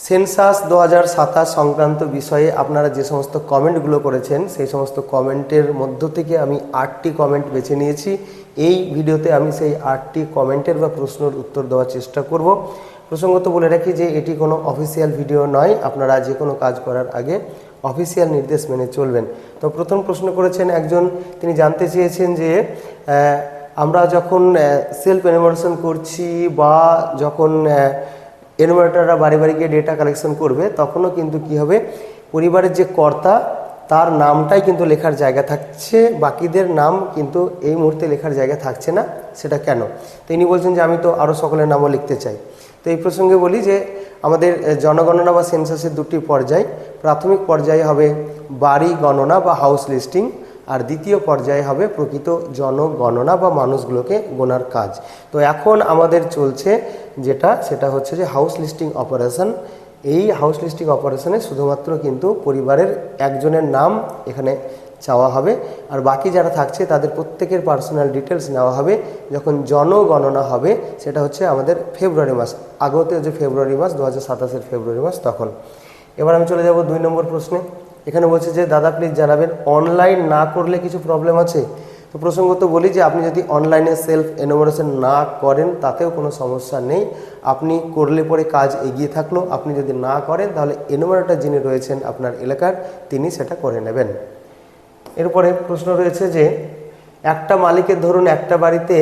Census 2027 সংক্রান্ত বিষয়ে আপনারা যে সমস্ত কমেন্টগুলো করেছেন সেই সমস্ত কমেন্টের মধ্য থেকে আমি 8টি কমেন্ট বেছে নিয়েছি। এই ভিডিওতে আমি সেই 8টি কমেন্টের বা প্রশ্নের উত্তর দেওয়ার চেষ্টা করব। প্রসঙ্গত বলে রাখি যে এটি কোনো অফিসিয়াল ভিডিও নয়, আপনারা যে কোনো কাজ করার আগে অফিসিয়াল নির্দেশ মেনে চলবেন। তো প্রথম প্রশ্ন করেছেন একজন, তিনি জানতে চেয়েছেন যে আমরা যখন সেলফ এনুমারেশন করছি বা যখন এনুমারেটররা বাড়ি বাড়ি গিয়ে ডেটা কালেকশন করবে তখনও কিন্তু কি হবে, পরিবারের যে কর্তা তার নামটাই কিন্তু লেখার জায়গা থাকছে, বাকিদের নাম কিন্তু এই মুহূর্তে লেখার জায়গা থাকছে না। সেটা কেন? তো ইনি বলছেন যে আমি তো আরও সকলের নামও লিখতে চাই। তো এই প্রসঙ্গে বলি যে আমাদের জনগণনা বা সেন্সাসের দুটি পর্যায়। প্রাথমিক পর্যায়ে হবে বাড়ি গণনা বা হাউস লিস্টিং, আর দ্বিতীয় পর্যায়ে হবে প্রকৃত জনগণনা বা মানুষগুলোকে গোনার কাজ। তো এখন আমাদের চলছে সেটা হচ্ছে যে হাউস লিস্টিং অপারেশন। এই হাউস লিস্টিং অপারেশনে শুধুমাত্র কিন্তু পরিবারের একজনের নাম এখানে চাওয়া হবে, আর বাকি যারা থাকছে তাদের প্রত্যেকের পার্সোনাল ডিটেলস নেওয়া হবে যখন জনগণনা হবে। সেটা হচ্ছে আমাদের ফেব্রুয়ারি মাস, আগত যে ফেব্রুয়ারি মাস 2027-এর ফেব্রুয়ারি মাস তখন। এবার আমি চলে যাব 2 নম্বর প্রশ্নে। এখানে বলছে যে দাদা প্লিজ জানাবেন অনলাইন না করলে কিছু প্রবলেম আছে? তো প্রসঙ্গত বলি যে আপনি যদি অনলাইনে সেলফ এনুমারেশন না করেন তাতেও কোনো সমস্যা নেই। আপনি করলে পরে কাজ এগিয়ে থাকলো, আপনি যদি না করেন তাহলে এনুমারেটর যিনি রয়েছেন আপনার এলাকার তিনি সেটা করে নেবেন। এরপরে প্রশ্ন রয়েছে যে একটা মালিকের ধরুন একটা বাড়িতে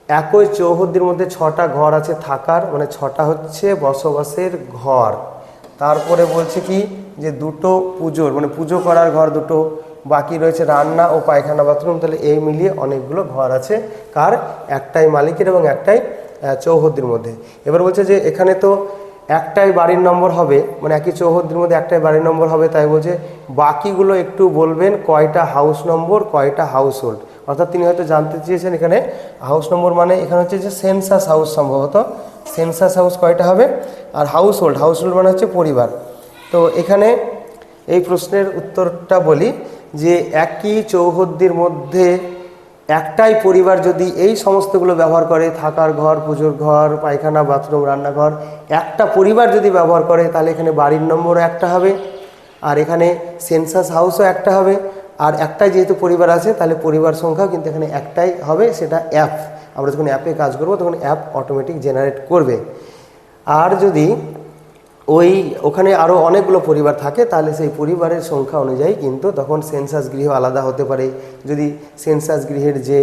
একই চৌহদ্দির মধ্যে 6টা ঘর আছে থাকার, মানে 6টা হচ্ছে বসবাসের ঘর। তারপরে বলছে কি যে 2টো পুজোর মানে পুজো করার ঘর 2টো, বাকি রয়েছে রান্না ও পায়খানা বাথরুম। তাহলে এই মিলিয়ে অনেকগুলো ঘর আছে কার? একটাই মালিকের এবং একটাই চৌহদ্দির মধ্যে। এবার বলছে যে এখানে তো একটাই বাড়ির নম্বর হবে, মানে একই চৌহদ্দির মধ্যে একটাই বাড়ির নম্বর হবে, তাই বলছে বাকিগুলো একটু বলবেন কয়টা হাউস নম্বর কয়টা হাউস হোল্ড। অর্থাৎ তিনি হয়তো জানতে চেয়েছেন এখানে হাউস নম্বর মানে এখানে হচ্ছে যে সেন্সাস হাউস, সম্ভবত সেন্সাস হাউস কয়টা হবে, আর হাউস হোল্ড মানে হচ্ছে পরিবার। তো এখানে এই প্রশ্নের উত্তরটা বলি যে একই চৌহদ্দির মধ্যে একটাই পরিবার যদি এই সমস্তগুলো ব্যবহার করে, থাকার ঘর, পুজোর ঘর, পায়খানা বাথরুম, রান্নাঘর, একটা পরিবার যদি ব্যবহার করে তাহলে এখানে বাড়ির নম্বরও একটা হবে, আর এখানে সেন্সাস হাউসও একটা হবে, আর একটাই যেহেতু পরিবার আছে তাহলে পরিবার সংখ্যাও কিন্তু এখানে একটাই হবে। সেটা অ্যাপ, আমরা যখন অ্যাপে কাজ করব তখন অ্যাপ অটোমেটিক জেনারেট করবে। আর যদি ওখানে আরও অনেকগুলো পরিবার থাকে তাহলে সেই পরিবারের সংখ্যা অনুযায়ী কিন্তু তখন সেন্সাস গৃহ আলাদা হতে পারে। যদি সেন্সাস গৃহের যে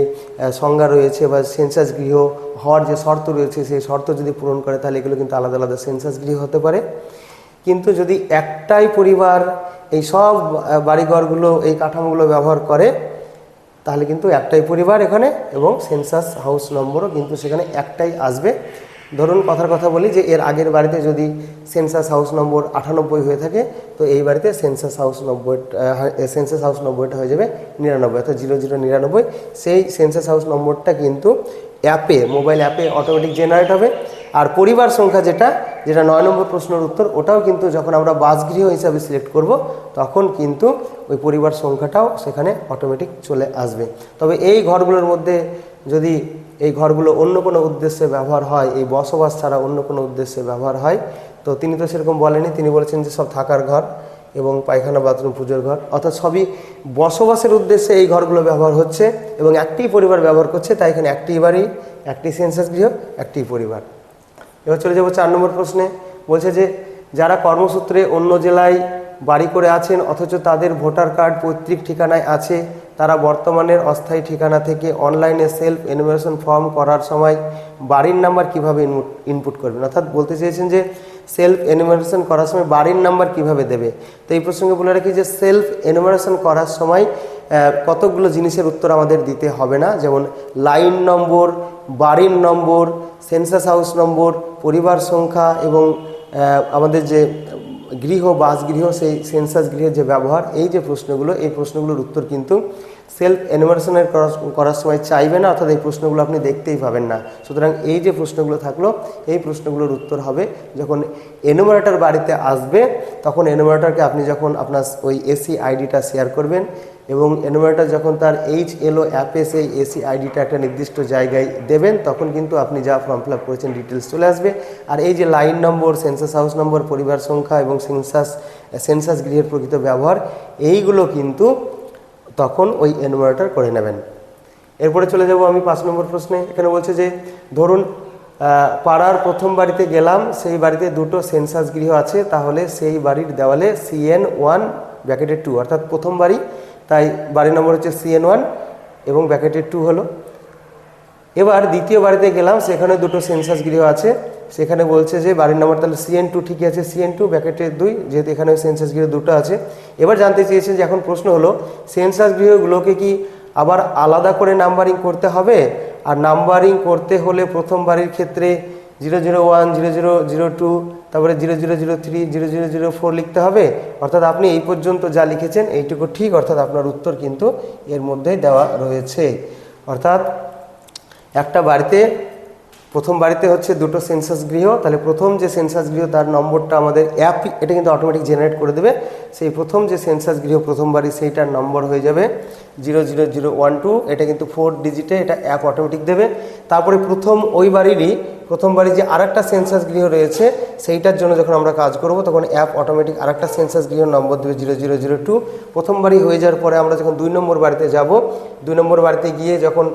সংজ্ঞা রয়েছে বা সেন্সাস গৃহ হওয়ার যে শর্ত রয়েছে সেই শর্ত যদি পূরণ করে তাহলে এগুলো কিন্তু আলাদা আলাদা সেন্সাস গৃহ হতে পারে। কিন্তু যদি একটাই পরিবার এই সব বাড়িঘরগুলো এই কাঠামোগুলো ব্যবহার করে তাহলে কিন্তু একটাই পরিবার এখানে, এবং সেন্সাস হাউস নম্বরও কিন্তু সেখানে একটাই আসবে। ধরুন কথার কথা বলি যে এর আগের বাড়িতে যদি সেন্সাস হাউস নম্বর 98 হয়ে থাকে তো এই বাড়িতে সেন্সাস হাউস 90টা হয়ে যাবে 99, অর্থাৎ 0099। সেই সেন্সাস হাউস নম্বরটা কিন্তু অ্যাপে, মোবাইল অ্যাপে অটোমেটিক জেনারেট হবে। আর পরিবার সংখ্যা যেটা 9 নম্বর প্রশ্নের উত্তর, ওটাও কিন্তু যখন আমরা বাসগৃহ হিসাবে সিলেক্ট করব তখন কিন্তু ওই পরিবার সংখ্যাটাও সেখানে অটোমেটিক চলে আসবে। তবে এই ঘরগুলোর মধ্যে যদি এই ঘরগুলো অন্য কোনো উদ্দেশ্যে ব্যবহার হয়, এই বসবাস ছাড়া অন্য কোনো উদ্দেশ্যে ব্যবহার হয়, তো তিনি তো সেরকম বলেনি। তিনি বলেছেন যে সব থাকার ঘর এবং পায়খানা বাথরুম পুজোর ঘর, অর্থাৎ সবই বসবাসের উদ্দেশ্যে এই ঘরগুলো ব্যবহার হচ্ছে এবং একটি পরিবার ব্যবহার করছে, তাই এখানে একটি বাড়ি, একটি সেন্সাস গৃহ, একটি পরিবার। এবার চলে যাবো 4 নম্বর প্রশ্নে। বলছে যে যারা কর্মসূত্রে অন্য জেলায় বাড়ি করে আছেন অথচ তাদের ভোটার কার্ড পৈতৃক ঠিকানায় আছে, তারা বর্তমানের অস্থায়ী ঠিকানা থেকে অনলাইনে সেলফ এনুমারেশন ফর্ম করার সময় বাড়ির নাম্বার কিভাবে ইনপুট করবেন? অর্থাৎ বলতে চেয়েছেন যে সেলফ এনুমারেশন করার সময় বাড়ির নাম্বার কিভাবে দেবে। তো এই প্রসঙ্গে বলে রাখি যে সেলফ এনুমারেশন করার সময় কতগুলো জিনিসের উত্তর আমাদের দিতে হবে না, যেমন লাইন নম্বর, বাড়ির নম্বর, সেন্সাস হাউস নম্বর, পরিবার সংখ্যা এবং আমাদের যে গৃহ বাসগৃহ সেই সেন্সাস গৃহের যে ব্যবহার, এই যে প্রশ্নগুলো, এই প্রশ্নগুলোর উত্তর কিন্তু সেলফ এনুমারেশনের করার সময় চাইবে না, অর্থাৎ এই প্রশ্নগুলো আপনি দেখতেই পাবেন না। সুতরাং এই যে প্রশ্নগুলো থাকলো এই প্রশ্নগুলোর উত্তর হবে যখন এনুমারেটর বাড়িতে আসবে তখন এনুমারেটরকে আপনি যখন আপনার ওই এসি আইডিটা শেয়ার করবেন, এবং এনুমারেটর যখন তার HLO অ্যাপে সেই এসি আইডিটা একটা নির্দিষ্ট জায়গায় দেবেন, তখন কিন্তু আপনি যা ফর্ম ফিল আপ করেছেন ডিটেলস চলে আসবে। আর এই যে লাইন নম্বর, সেন্সাস হাউস নম্বর, পরিবার সংখ্যা এবং সেন্সাস গৃহের প্রকৃত ব্যবহার, এইগুলো কিন্তু তখন ওই এনুমারেটর করে নেবেন। এরপরে চলে যাব আমি 5 নম্বর প্রশ্নে। এখানে বলছে যে ধরুন পাড়ার প্রথম বাড়িতে গেলাম, সেই বাড়িতে দুটো সেন্সাস গৃহ আছে, তাহলে সেই বাড়ির দেওয়ালে CN1 ব্র্যাকেটের 2, অর্থাৎ প্রথম বাড়ি, তাই বাড়ির নম্বর হচ্ছে CN1 এবং ব্র্যাকেটের 2 হলো। এবার দ্বিতীয় বাড়িতে গেলাম, সেখানে দুটো সেন্সাস গৃহ আছে, সেখানে বলছে যে বাড়ির নম্বর তাহলে CN2 ঠিকই আছে, CN2 ব্র্যাকেটের 2, যেহেতু এখানে সেন্সাস গৃহ দুটো আছে। এবার জানতে চেয়েছেন যে এখন প্রশ্ন হলো সেন্সাস গৃহগুলোকে কি আবার আলাদা করে নাম্বারিং করতে হবে? আর নাম্বারিং করতে হলে প্রথম বাড়ির ক্ষেত্রে 001, 0002, তারপরে 0003, 0004 লিখতে হবে। অর্থাৎ আপনি এই পর্যন্ত যা লিখেছেন এইটুকু ঠিক, অর্থাৎ আপনার উত্তর কিন্তু এর মধ্যেই দেওয়া রয়েছে। অর্থাৎ একটা বাড়িতে, প্রথম বাড়িতে হচ্ছে দুটো সেন্সাস গৃহ, তাহলে প্রথম যে সেন্সাস গৃহ তার নম্বরটা আমাদের অ্যাপ এটা কিন্তু অটোমেটিক জেনারেট করে দেবে। সেই প্রথম যে সেন্সাস গৃহ প্রথম বাড়ি, সেইটার নম্বর হয়ে যাবে 00012, এটা কিন্তু 4 ডিজিটে, এটা অ্যাপ অটোমেটিক দেবে। তারপরে ওই বাড়িরই প্রথম বাড়ি যে আরেকটা সেন্সাস গৃহ রয়েছে, সেইটার জন্য যখন আমরা কাজ করব তখন অ্যাপ অটোমেটিক আরেকটা সেন্সাস গৃহ নম্বর দেবে 0002। প্রথম বাড়ি হয়ে যাওয়ার পরে আমরা যখন 2 নম্বর বাড়িতে যাব, 2 নম্বর বাড়িতে গিয়ে যখন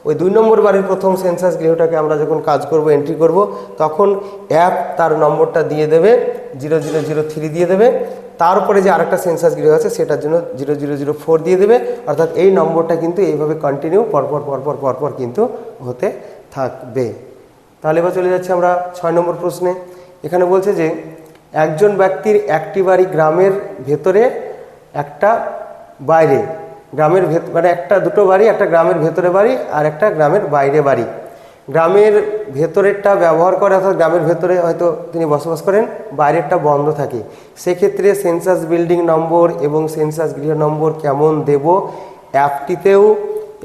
ওই 2 নম্বর বাড়ির প্রথম সেন্সাস গৃহটাকে আমরা যখন কাজ করব, এন্ট্রি করব, তখন অ্যাপ তার নম্বরটা দিয়ে দেবে 0003 দিয়ে দেবে। তারপরে যে আরেকটা সেন্সাস গৃহ আছে সেটার জন্য 0004 দিয়ে দেবে। অর্থাৎ এই নম্বরটা কিন্তু এইভাবে কন্টিনিউ পরপর কিন্তু হতে থাকবে। তাহলে এবার চলে যাচ্ছে আমরা 6 নম্বর প্রশ্নে। এখানে বলছে যে একজন ব্যক্তির একটি বাড়ি গ্রামের ভেতরে, একটা বাইরে, গ্রামের মানে দুটো বাড়ি, একটা গ্রামের ভেতরে বাড়ি আর একটা গ্রামের বাইরে বাড়ি। গ্রামের ভেতরেরটা ব্যবহার করে, অর্থাৎ গ্রামের ভেতরে হয়তো তিনি বসবাস করেন, বাইরেরটা বন্ধ থাকে। সেক্ষেত্রে সেন্সাস বিল্ডিং নম্বর এবং সেন্সাস গৃহ নম্বর কেমন দেব অ্যাপটিতেও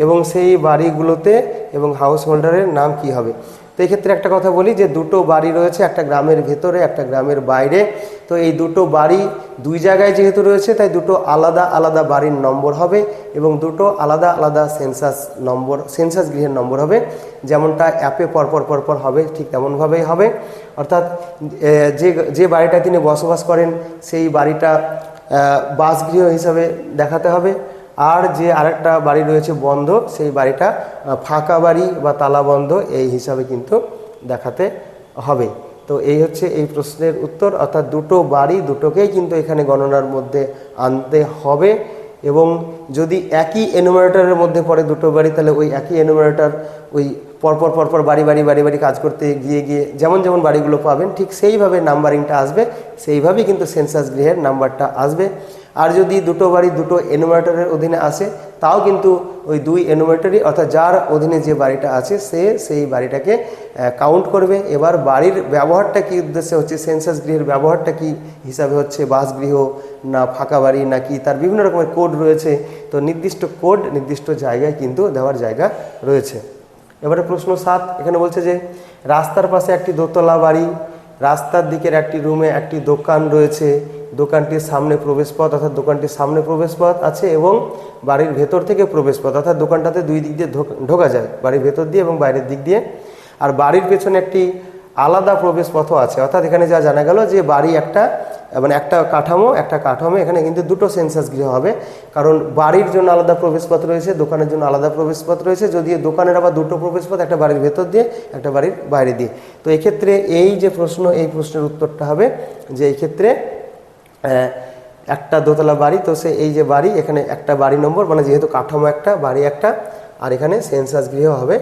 এবং সেই বাড়িগুলোতে, এবং হাউস হোল্ডারের নাম কি হবে? তো এক্ষেত্রে একটা কথা বলি যে দুটো বাড়ি রয়েছে, একটা গ্রামের ভেতরে একটা গ্রামের বাইরে। তো এই দুটো বাড়ি দুই জায়গায় যেহেতু রয়েছে, তাই দুটো আলাদা আলাদা বাড়ির নম্বর হবে এবং দুটো আলাদা আলাদা সেন্সাস গৃহের নম্বর হবে। যেমনটা অ্যাপে পরপর হবে ঠিক তেমনভাবেই হবে। অর্থাৎ যে বাড়িটা তিনি বসবাস করেন সেই বাড়িটা বাসগৃহ হিসাবে দেখাতে হবে, আর যে আরেকটা বাড়ি রয়েছে বন্ধ, সেই বাড়িটা ফাঁকা বাড়ি বা তালাবন্ধ এই হিসাবে কিন্তু দেখাতে হবে। তো এই হচ্ছে এই প্রশ্নের উত্তর। অর্থাৎ দুটো বাড়ি দুটোকেই কিন্তু এখানে গণনার মধ্যে আনতে হবে, এবং যদি একই এনুমারেটরের মধ্যে পড়ে দুটো বাড়ি, তাহলে ওই একই এনুমারেটর ওই পরপর বাড়ি কাজ করতে গিয়ে যেমন বাড়িগুলো পাবেন ঠিক সেইভাবে নাম্বারিংটা আসবে, সেইভাবেই কিন্তু সেন্সাস গৃহের নাম্বারটা আসবে। আর যদি দুটো বাড়ি দুটো এনুমারেটরের অধীনে আসে, তাও কিন্তু ওই 2 এনুমারেটরই, অর্থাৎ যার অধীনে যে বাড়িটা আছে সেই বাড়িটাকে কাউন্ট করবে। এবার বাড়ির ব্যবহারটা কী উদ্দেশ্যে হচ্ছে, সেন্সাস গৃহের ব্যবহারটা কি হিসাবে হচ্ছে, বাসগৃহ না ফাঁকা বাড়ি নাকি, তার বিভিন্ন রকমের কোড রয়েছে। তো নির্দিষ্ট কোড নির্দিষ্ট জায়গায় কিন্তু দেওয়ার জায়গা রয়েছে। এবারে প্রশ্ন 7, এখানে বলছে যে রাস্তার পাশে একটি দোতলা বাড়ি, রাস্তার দিকের একটি রুমে একটি দোকান রয়েছে, দোকানটির সামনে প্রবেশপথ, অর্থাৎ দোকানটির সামনে প্রবেশপথ আছে এবং বাড়ির ভেতর থেকে প্রবেশপথ, অর্থাৎ দোকানটাতে 2 দিক দিয়ে ঢোকা যায়, বাড়ির ভেতর দিয়ে এবং বাইরের দিক দিয়ে। আর বাড়ির পেছনে একটি আলাদা প্রবেশপথও আছে। অর্থাৎ এখানে যা জানা গেল যে বাড়ি একটা কাঠামো এখানে কিন্তু দুটো সেন্সাস গৃহ হবে, কারণ বাড়ির জন্য আলাদা প্রবেশপথ রয়েছে, দোকানের জন্য আলাদা প্রবেশপথ রয়েছে। যদিও দোকানের আবার দুটো প্রবেশপথ, একটা বাড়ির ভেতর দিয়ে একটা বাড়ির বাইরে দিয়ে। তো এক্ষেত্রে এই যে প্রশ্ন, এই প্রশ্নের উত্তরটা হবে যে এই ক্ষেত্রে একটা দোতলা বাড়ি, তো এই যে বাড়ি, এখানে একটা বাড়ি নম্বর, মানে যেহেতু কাঠামো একটা, বাড়ি একটা, আর এখানে সেন্সাস গৃহ হবে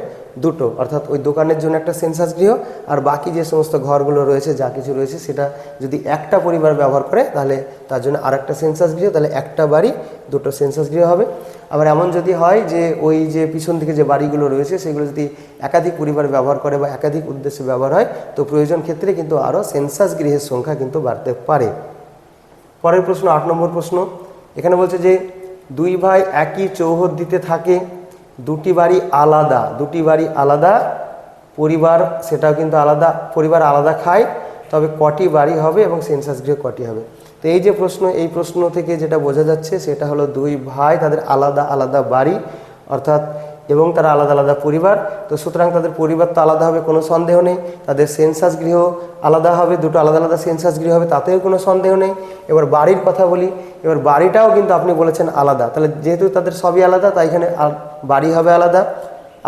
দুটো। অর্থাৎ ওই দোকানের জন্য একটা সেন্সাস গৃহ, আর বাকি যে সমস্ত ঘরগুলো রয়েছে, যা কিছু রয়েছে, সেটা যদি একটা পরিবার ব্যবহার করে তাহলে তার জন্য আরেকটা সেন্সাস গৃহ, তাহলে একটা বাড়ি দুটো সেন্সাস গৃহ হবে। আবার এমন যদি হয় যে ওই যে পিছন দিকে যে বাড়িগুলো রয়েছে সেগুলো যদি একাধিক পরিবার ব্যবহার করে বা একাধিক উদ্দেশ্যে ব্যবহার হয়, তো প্রয়োজন ক্ষেত্রে কিন্তু আরও সেন্সাস গৃহের সংখ্যা কিন্তু বাড়তে পারে। পরের প্রশ্ন 8 নম্বর প্রশ্ন। এখানে বলছে যে 2 ভাই একই চৌহদ্দিতে থাকে, দুটি বাড়ি আলাদা পরিবার, সেটাও কিন্তু আলাদা পরিবার, আলাদা খায়। তো তবে কটি বাড়ি হবে এবং সেন্সাস গৃহ কটি হবে। তো এই যে প্রশ্ন, এই প্রশ্ন থেকে যেটা বোঝা যাচ্ছে সেটা হলো দুই ভাই তাদের আলাদা আলাদা বাড়ি অর্থাৎ এবং তারা আলাদা আলাদা পরিবার। তো সুতরাং তাদের পরিবার তো আলাদা হবে, কোনো সন্দেহ নেই। তাদের সেন্সাস গৃহ আলাদা হবে, দুটো আলাদা আলাদা সেন্সাস গৃহ হবে, তাতেও কোনো সন্দেহ নেই। এবার বাড়ির কথা বলি, এবার বাড়িটাও কিন্তু আপনি বলেছেন আলাদা, তাহলে যেহেতু তাদের সবই আলাদা তাই এখানে বাড়ি হবে আলাদা,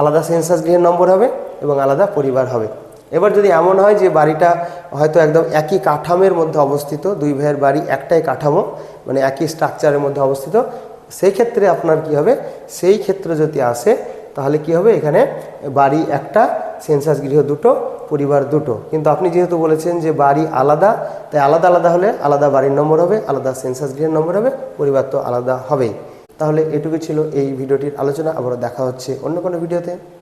আলাদা সেন্সাস গৃহের নম্বর হবে এবং আলাদা পরিবার হবে। এবার যদি এমন হয় যে বাড়িটা হয়তো একদম একই কাঠামোর মধ্যে অবস্থিত, দুই ভাইয়ের বাড়ি একটাই কাঠামো মানে একই স্ট্রাকচারের মধ্যে অবস্থিত, সেই ক্ষেত্রে আপনার কি হবে, সেই ক্ষেত্রে যদি আসে তাহলে কি হবে, এখানে বাড়ি একটা, সেন্সাস গৃহ দুটো, পরিবার দুটো। কিন্তু আপনি যেহেতু বলেছেন যে বাড়ি আলাদা, তাই আলাদা আলাদা হলে আলাদা বাড়ির নম্বর হবে, আলাদা সেন্সাস গৃহের নম্বর হবে, পরিবার তো আলাদা হবেই। তাহলে এটুকু ছিল এই ভিডিওটির আলোচনা। আবারও দেখা হচ্ছে অন্য কোনো ভিডিওতে।